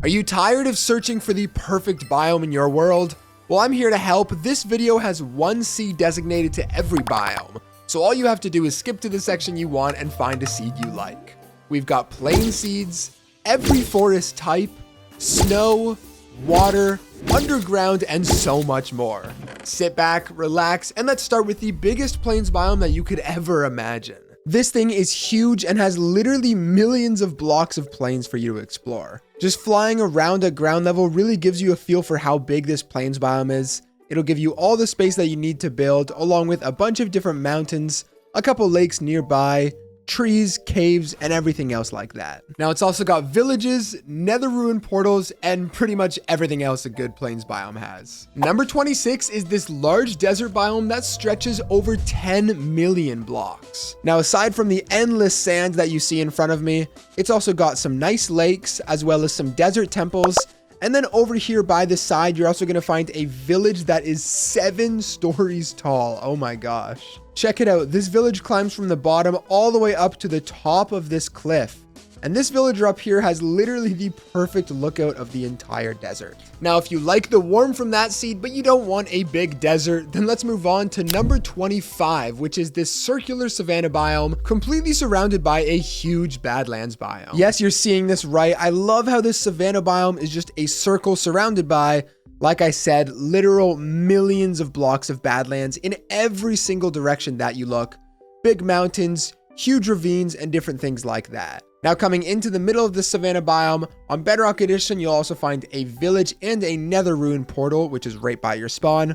Are you tired of searching for the perfect biome in your world? Well, I'm here to help. This video has one seed designated to every biome, so all you have to do is skip to the section you want and find a seed you like. We've got plain seeds, every forest type, snow, water, underground, and so much more. Sit back, relax, and let's start with the biggest plains biome that you could ever imagine. This thing is huge and has literally millions of blocks of plains for you to explore. Just flying around at ground level really gives you a feel for how big this plains biome is. It'll give you all the space that you need to build, along with a bunch of different mountains, a couple lakes nearby, trees, caves, and everything else like that. Now it's also got villages, nether ruin portals, and pretty much everything else a good plains biome has. Number 26 is this large desert biome that stretches over 10 million blocks. Now aside from the endless sand that you see in front of me, it's also got some nice lakes as well as some desert temples. And then over here by the side, you're also going to find a village that is 7 stories tall. Oh my gosh. Check it out. This village climbs from the bottom all the way up to the top of this cliff. And this villager up here has literally the perfect lookout of the entire desert. Now, if you like the warmth from that seed, but you don't want a big desert, then let's move on to number 25, which is this circular savanna biome, completely surrounded by a huge Badlands biome. Yes, you're seeing this right. I love how this savanna biome is just a circle surrounded by, like I said, literal millions of blocks of Badlands in every single direction that you look. Big mountains, huge ravines, and different things like that. Now coming into the middle of the savanna biome, on Bedrock Edition, you'll also find a village and a nether ruin portal, which is right by your spawn.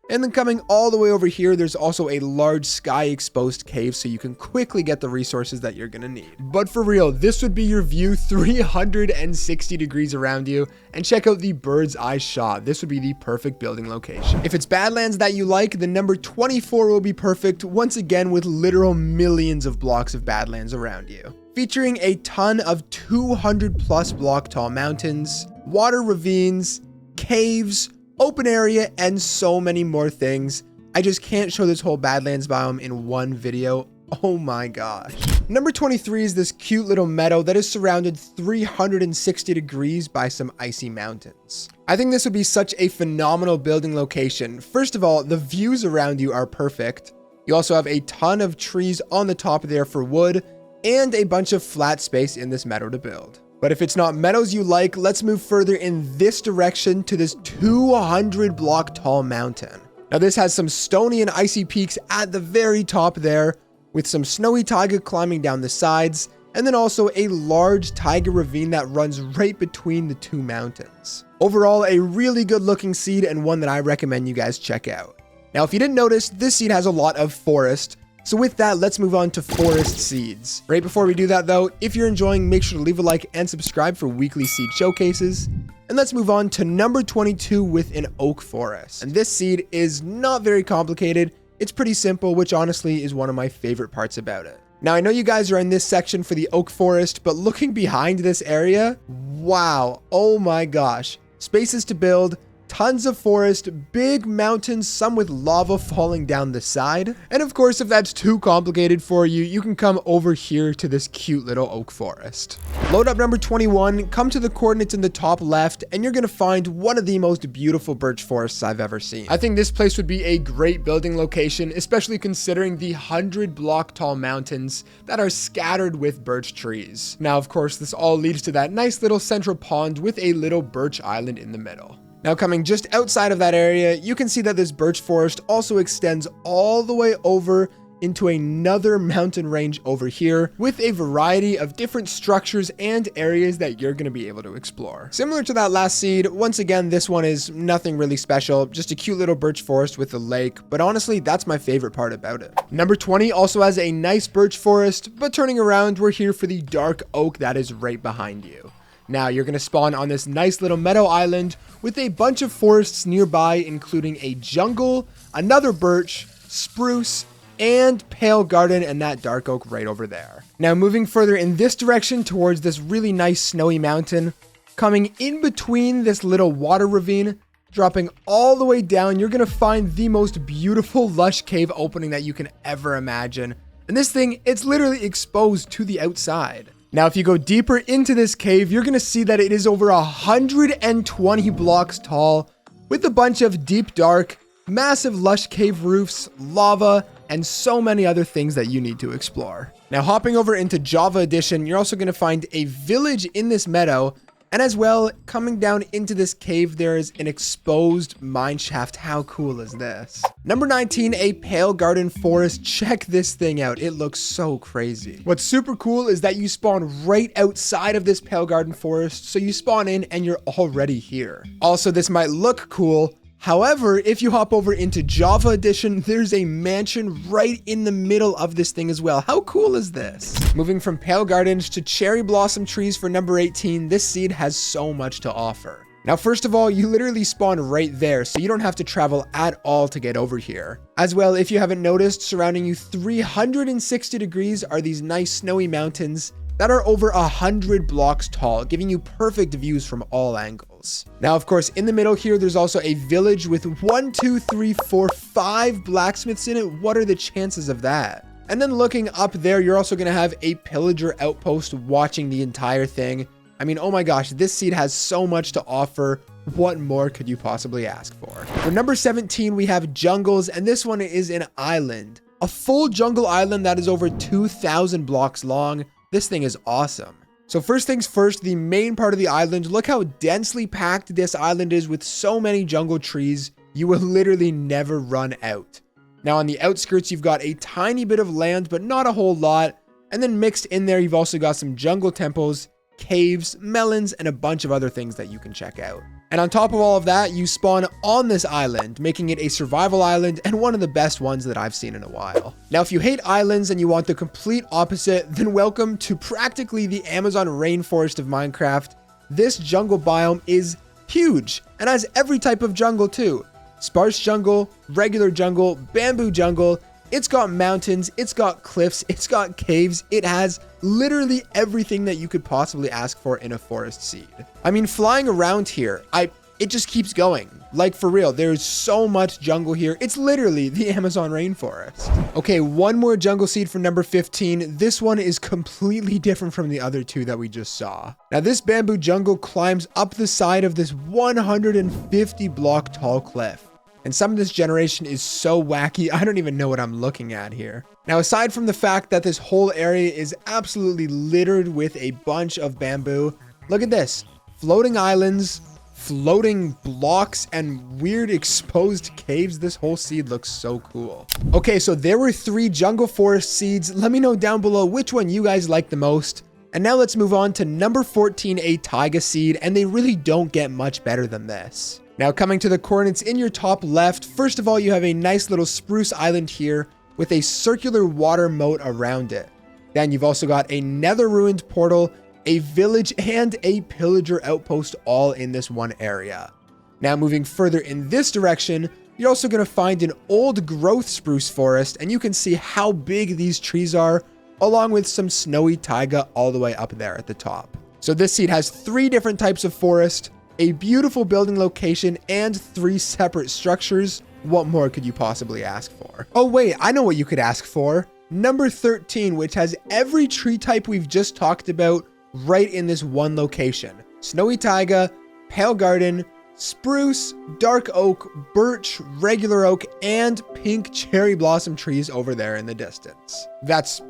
And then coming all the way over here, there's also a large sky exposed cave, so you can quickly get the resources that you're gonna need. But for real, this would be your view 360 degrees around you. And check out the bird's eye shot. This would be the perfect building location. If it's Badlands that you like, then number 24 will be perfect, once again with literal millions of blocks of Badlands around you. Featuring a ton of 200 plus block tall mountains, water ravines, caves, open area, and so many more things. I just can't show this whole Badlands biome in one video. Oh my gosh. Number 23 is this cute little meadow that is surrounded 360 degrees by some icy mountains. I think this would be such a phenomenal building location. First of all, the views around you are perfect. You also have a ton of trees on the top there for wood, and a bunch of flat space in this meadow to build. But if it's not meadows you like, let's move further in this direction to this 200 block tall mountain. Now this has some stony and icy peaks at the very top there, with some snowy taiga climbing down the sides, and then also a large taiga ravine that runs right between the two mountains. Overall, a really good looking seed and one that I recommend you guys check out. Now if you didn't notice, this seed has a lot of forest. So with that, let's move on to forest seeds. Right before we do that though, if you're enjoying, make sure to leave a like and subscribe for weekly seed showcases. And let's move on to number 22 with an oak forest. And this seed is not very complicated. It's pretty simple, which honestly is one of my favorite parts about it. Now I know you guys are in this section for the oak forest, but looking behind this area, wow, oh my gosh. Spaces to build, tons of forest, big mountains, some with lava falling down the side. And of course, if that's too complicated for you, you can come over here to this cute little oak forest. Load up number 21, come to the coordinates in the top left, and you're gonna find one of the most beautiful birch forests I've ever seen. I think this place would be a great building location, especially considering the 100 block tall mountains that are scattered with birch trees. Now, of course, this all leads to that nice little central pond with a little birch island in the middle. Now coming just outside of that area, you can see that this birch forest also extends all the way over into another mountain range over here with a variety of different structures and areas that you're going to be able to explore. Similar to that last seed, once again, this one is nothing really special, just a cute little birch forest with a lake, but honestly, that's my favorite part about it. Number 20 also has a nice birch forest, but turning around, we're here for the dark oak that is right behind you. Now you're going to spawn on this nice little meadow island with a bunch of forests nearby, including a jungle, another birch, spruce, and pale garden, and that dark oak right over there. Now moving further in this direction towards this really nice snowy mountain, coming in between this little water ravine, dropping all the way down, you're going to find the most beautiful lush cave opening that you can ever imagine. And this thing, it's literally exposed to the outside. Now, if you go deeper into this cave, you're going to see that it is over 120 blocks tall with a bunch of deep, dark, massive, lush cave roofs, lava, and so many other things that you need to explore. Now, hopping over into Java Edition, you're also going to find a village in this meadow. And as well, coming down into this cave, there is an exposed mineshaft. How cool is this? Number 19, a pale garden forest. Check this thing out. It looks so crazy. What's super cool is that you spawn right outside of this pale garden forest. So you spawn in and you're already here. Also, this might look cool. However, if you hop over into Java Edition, there's a mansion right in the middle of this thing as well. How cool is this? Moving from Pale Gardens to Cherry Blossom Trees for number 18, this seed has so much to offer. Now, first of all, you literally spawn right there, so you don't have to travel at all to get over here. As well, if you haven't noticed, surrounding you 360 degrees are these nice snowy mountains that are over 100 blocks tall, giving you perfect views from all angles. Now, of course, in the middle here, there's also a village with 1, 2, 3, 4, 5 blacksmiths in it. What are the chances of that? And then looking up there, you're also going to have a pillager outpost watching the entire thing. I mean, oh my gosh, this seed has so much to offer. What more could you possibly ask for? For number 17, we have jungles, and this one is an island. A full jungle island that is over 2,000 blocks long. This thing is awesome. So first things first, the main part of the island, look how densely packed this island is with so many jungle trees. You will literally never run out. Now on the outskirts, you've got a tiny bit of land, but not a whole lot. And then mixed in there, you've also got some jungle temples, caves, melons, and a bunch of other things that you can check out. And on top of all of that, you spawn on this island, making it a survival island and one of the best ones that I've seen in a while. Now, if you hate islands and you want the complete opposite, then welcome to practically the Amazon rainforest of Minecraft. This jungle biome is huge and has every type of jungle too. Sparse jungle, regular jungle, bamboo jungle. It's got mountains, it's got cliffs, it's got caves. It has literally everything that you could possibly ask for in a forest seed. I mean, flying around here, it just keeps going. Like for real, there's so much jungle here. It's literally the Amazon rainforest. Okay, one more jungle seed for number 15. This one is completely different from the other two that we just saw. Now this bamboo jungle climbs up the side of this 150 block tall cliff. And some of this generation is so wacky, I don't even know what I'm looking at here. Now, aside from the fact that this whole area is absolutely littered with a bunch of bamboo, look at this. Floating islands, floating blocks, and weird exposed caves. This whole seed looks so cool. Okay, so there were 3 jungle forest seeds. Let me know down below which one you guys like the most. And now let's move on to number 14, a taiga seed, and they really don't get much better than this. Now coming to the coordinates in your top left, first of all, you have a nice little spruce island here with a circular water moat around it. Then you've also got a nether ruined portal, a village, and a pillager outpost all in this one area. Now moving further in this direction, you're also going to find an old growth spruce forest, and you can see how big these trees are, along with some snowy taiga all the way up there at the top. So this seed has 3 different types of forest, a beautiful building location, and 3 separate structures. What more could you possibly ask for? Oh wait, I know what you could ask for. Number 13, which has every tree type we've just talked about right in this one location. Snowy taiga, pale garden, spruce, dark oak, birch, regular oak, and pink cherry blossom trees over there in the distance. That's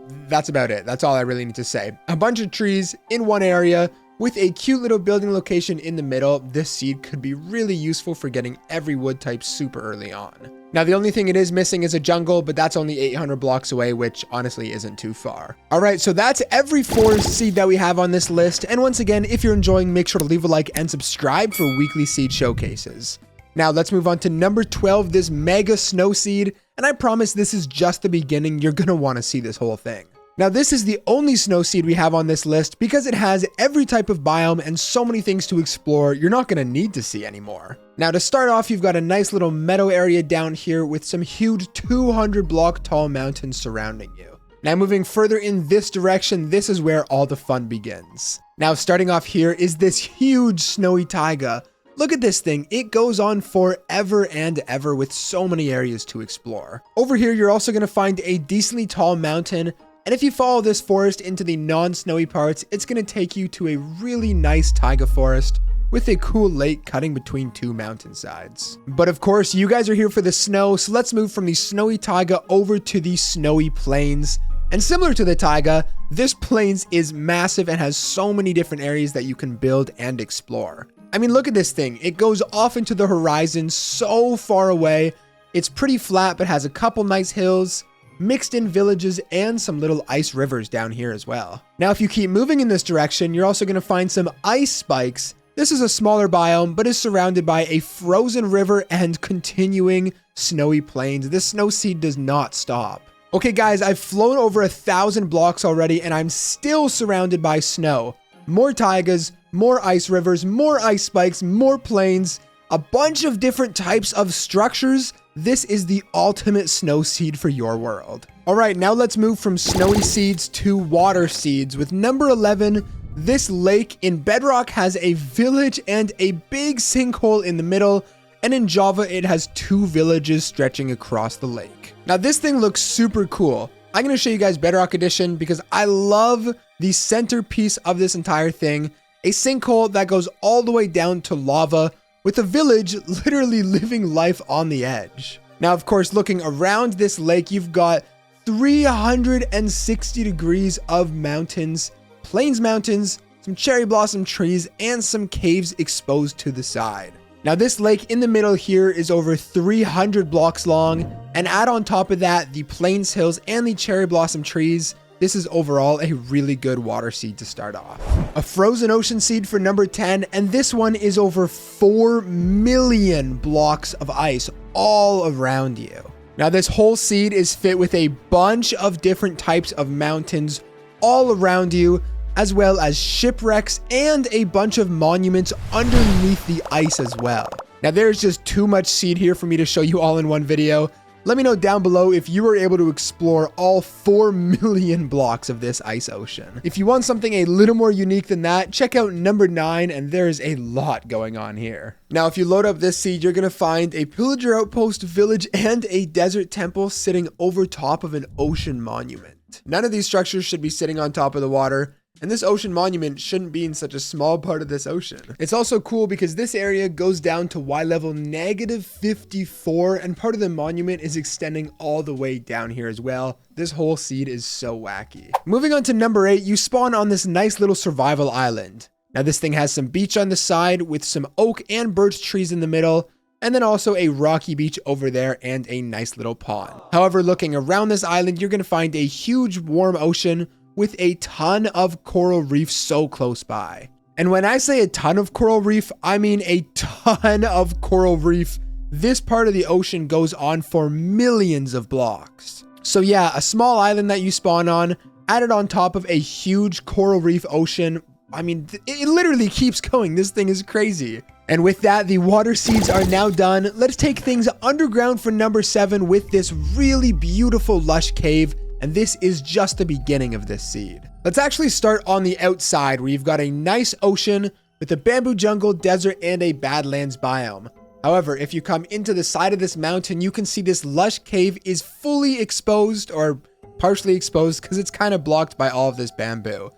about it. That's all I really need to say. A bunch of trees in one area, with a cute little building location in the middle. This seed could be really useful for getting every wood type super early on. Now, the only thing it is missing is a jungle, but that's only 800 blocks away, which honestly isn't too far. All right, so that's every forest seed that we have on this list. And once again, if you're enjoying, make sure to leave a like and subscribe for weekly seed showcases. Now, let's move on to number 12, this mega snow seed. And I promise this is just the beginning. You're going to want to see this whole thing. Now, this is the only snow seed we have on this list because it has every type of biome and so many things to explore you're not going to need to see anymore. Now, to start off, you've got a nice little meadow area down here with some huge 200 block tall mountains surrounding you. Now, moving further in this direction, this is where all the fun begins. Now, starting off here is this huge snowy taiga. Look at this thing. It goes on forever and ever with so many areas to explore. Over here, you're also going to find a decently tall mountain, And if you follow this forest into the non-snowy parts, it's going to take you to a really nice taiga forest with a cool lake cutting between two mountainsides. But of course, you guys are here for the snow, so let's move from the snowy taiga over to the snowy plains. And similar to the taiga, this plains is massive and has so many different areas that you can build and explore. I mean, look at this thing. It goes off into the horizon so far away. It's pretty flat, but has a couple nice hills, mixed in villages, and some little ice rivers down here as well. Now, if you keep moving in this direction, you're also going to find some ice spikes. This is a smaller biome, but is surrounded by a frozen river and continuing snowy plains. This snow seed does not stop. Okay, guys, I've flown over 1,000 blocks already, and I'm still surrounded by snow. More taigas, more ice rivers, more ice spikes, more plains, a bunch of different types of structures. This is the ultimate snow seed for your world. All right, now let's move from snowy seeds to water seeds. With number 11, this lake in Bedrock has a village and a big sinkhole in the middle. And in Java, it has 2 villages stretching across the lake. Now, this thing looks super cool. I'm going to show you guys Bedrock Edition because I love the centerpiece of this entire thing. A sinkhole that goes all the way down to lava with a village literally living life on the edge. Now, of course, looking around this lake, you've got 360 degrees of mountains, plains mountains, some cherry blossom trees, and some caves exposed to the side. Now, this lake in the middle here is over 300 blocks long, and add on top of that the plains hills and the cherry blossom trees. This is overall a really good water seed to start off. A frozen ocean seed for number 10, and this one is over 4 million blocks of ice all around you. Now, this whole seed is fit with a bunch of different types of mountains all around you, as well as shipwrecks and a bunch of monuments underneath the ice as well. Now, there's just too much seed here for me to show you all in one video. Let me know down below if you were able to explore all 4 million blocks of this ice ocean. If you want something a little more unique than that, check out number 9, and there is a lot going on here. Now, if you load up this seed, you're going to find a pillager outpost village and a desert temple sitting over top of an ocean monument. None of these structures should be sitting on top of the water, and this ocean monument shouldn't be in such a small part of this ocean. It's also cool because this area goes down to Y level -54, and part of the monument is extending all the way down here as well. This whole seed is so wacky. Moving on to number 8, you spawn on this nice little survival island. Now, this thing has some beach on the side with some oak and birch trees in the middle, and then also a rocky beach over there and a nice little pond. However, looking around this island, you're going to find a huge warm ocean with a ton of coral reef so close by. And when I say a ton of coral reef, I mean a ton of coral reef. This part of the ocean goes on for millions of blocks. So yeah, a small island that you spawn on, added on top of a huge coral reef ocean. I mean, it literally keeps going. This thing is crazy. And with that, the water seeds are now done. Let's take things underground for number 7 with this really beautiful lush cave. And this is just the beginning of this seed. Let's actually start on the outside where you've got a nice ocean with a bamboo jungle, desert, and a Badlands biome. However, if you come into the side of this mountain, you can see this lush cave is fully exposed or partially exposed because it's kind of blocked by all of this bamboo.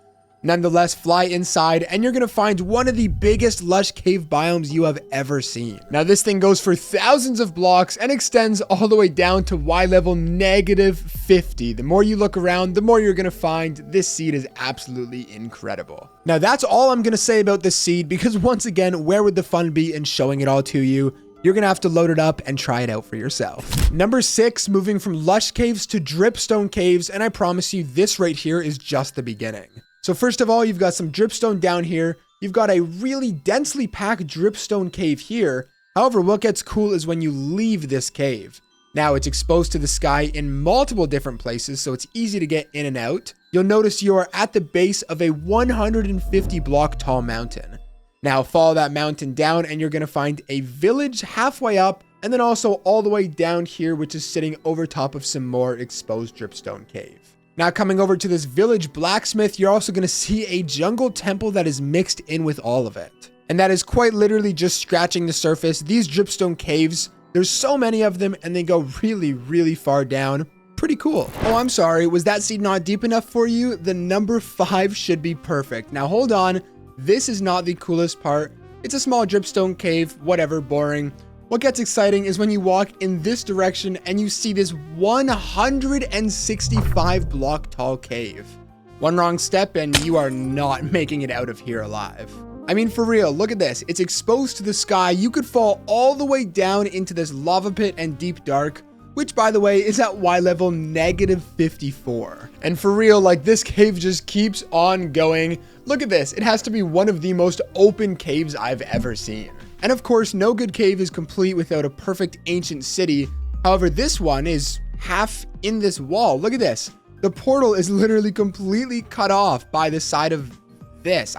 Nonetheless, fly inside and you're going to find one of the biggest lush cave biomes you have ever seen. Now, this thing goes for thousands of blocks and extends all the way down to Y level -50. The more you look around, the more you're going to find. This seed is absolutely incredible. Now, that's all I'm going to say about this seed because once again, where would the fun be in showing it all to you? You're going to have to load it up and try it out for yourself. Number 6, moving from lush caves to dripstone caves. And I promise you, this right here is just the beginning. So first of all, you've got some dripstone down here. You've got a really densely packed dripstone cave here. However, what gets cool is when you leave this cave. Now, it's exposed to the sky in multiple different places, so it's easy to get in and out. You'll notice you are at the base of a 150 block tall mountain. Now, follow that mountain down and you're going to find a village halfway up, and then also all the way down here, which is sitting over top of some more exposed dripstone cave. Now, coming over to this village blacksmith, you're also going to see a jungle temple that is mixed in with all of it. And that is quite literally just scratching the surface. These dripstone caves, there's so many of them and they go really, really far down. pretty cool. Oh, I'm sorry. Was that seed not deep enough for you? The number 5 should be perfect. Now, hold on. This is not the coolest part. It's a small dripstone cave, whatever, boring. What gets exciting is when you walk in this direction and you see this 165 block tall cave. One wrong step and you are not making it out of here alive. I mean, for real, look at this. It's exposed to the sky. You could fall all the way down into this lava pit and deep dark, which, by the way, is at Y level -54. And for real, like, this cave just keeps on going. Look at this. It has to be one of the most open caves I've ever seen. And of course, no good cave is complete without a perfect ancient city. However, this one is half in this wall. Look at this. The portal is literally completely cut off by the side of this.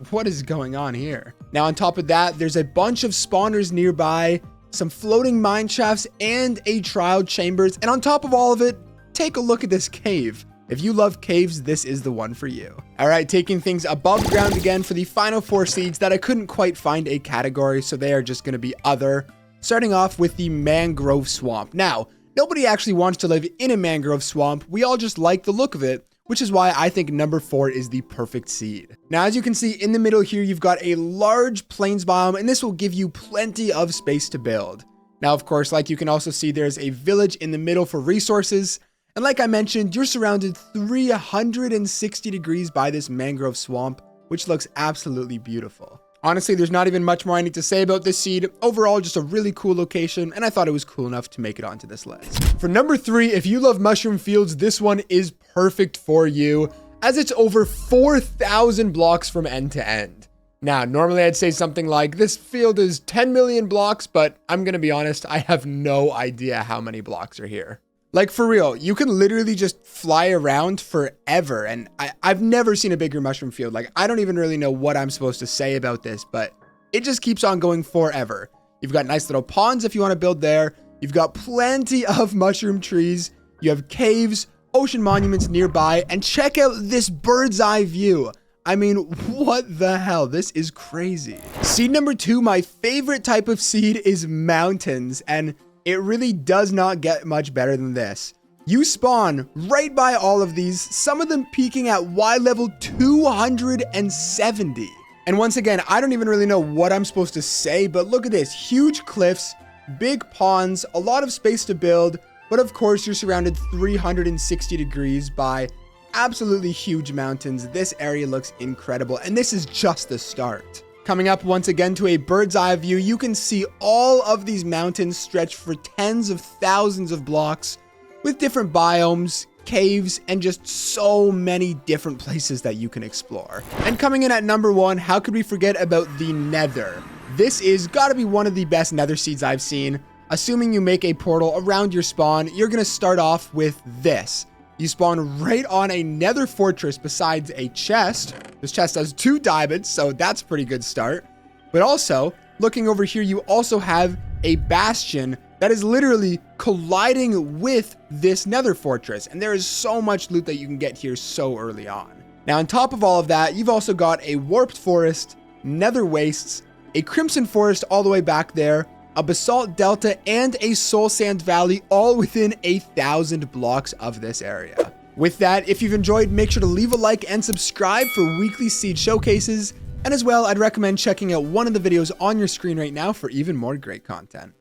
What is going on here? Now, on top of that, there's a bunch of spawners nearby, some floating mine shafts, and a trial chambers. And on top of all of it, take a look at this cave. If you love caves, this is the one for you. All right, taking things above ground again for the final 4 seeds that I couldn't quite find a category, so they are just going to be other. Starting off with the mangrove swamp. Now, nobody actually wants to live in a mangrove swamp. We all just like the look of it, which is why I think number 4 is the perfect seed. Now, as you can see in the middle here, you've got a large plains biome, and this will give you plenty of space to build. Now, of course, like you can also see, there's a village in the middle for resources. And like I mentioned, you're surrounded 360 degrees by this mangrove swamp, which looks absolutely beautiful. Honestly, there's not even much more I need to say about this seed. Overall, just a really cool location, and I thought it was cool enough to make it onto this list. For number 3, if you love mushroom fields, this one is perfect for you, as it's over 4,000 blocks from end to end. Now, normally I'd say something like, this field is 10 million blocks, but I'm gonna be honest, I have no idea how many blocks are here. Like, for real, you can literally just fly around forever, and I've never seen a bigger mushroom field. Like, I don't even really know what I'm supposed to say about this, but it just keeps on going forever. You've got nice little ponds if you want to build there. You've got plenty of mushroom trees. You have caves, ocean monuments nearby, and check out this bird's eye view. I mean, what the hell? This is crazy. Seed number 2, my favorite type of seed is mountains, and it really does not get much better than this. You spawn right by all of these, some of them peaking at Y level 270. And once again, I don't even really know what I'm supposed to say, but look at this. Huge cliffs, big ponds, a lot of space to build, but of course you're surrounded 360 degrees by absolutely huge mountains. This area looks incredible, and this is just the start. Coming up once again to a bird's eye view, you can see all of these mountains stretch for tens of thousands of blocks with different biomes, caves, and just so many different places that you can explore. And coming in at number 1, how could we forget about the Nether? This is gotta be one of the best Nether seeds I've seen. Assuming you make a portal around your spawn, you're gonna start off with this. You spawn right on a nether fortress besides a chest. This chest has 2 diamonds, so that's a pretty good start. But also, looking over here, you also have a bastion that is literally colliding with this nether fortress. And there is so much loot that you can get here so early on. Now, on top of all of that, you've also got a warped forest, nether wastes, a crimson forest all the way back there, a basalt delta, and a soul sand valley, all within 1,000 blocks of this area. With that, if you've enjoyed, make sure to leave a like and subscribe for weekly seed showcases. And as well, I'd recommend checking out one of the videos on your screen right now for even more great content.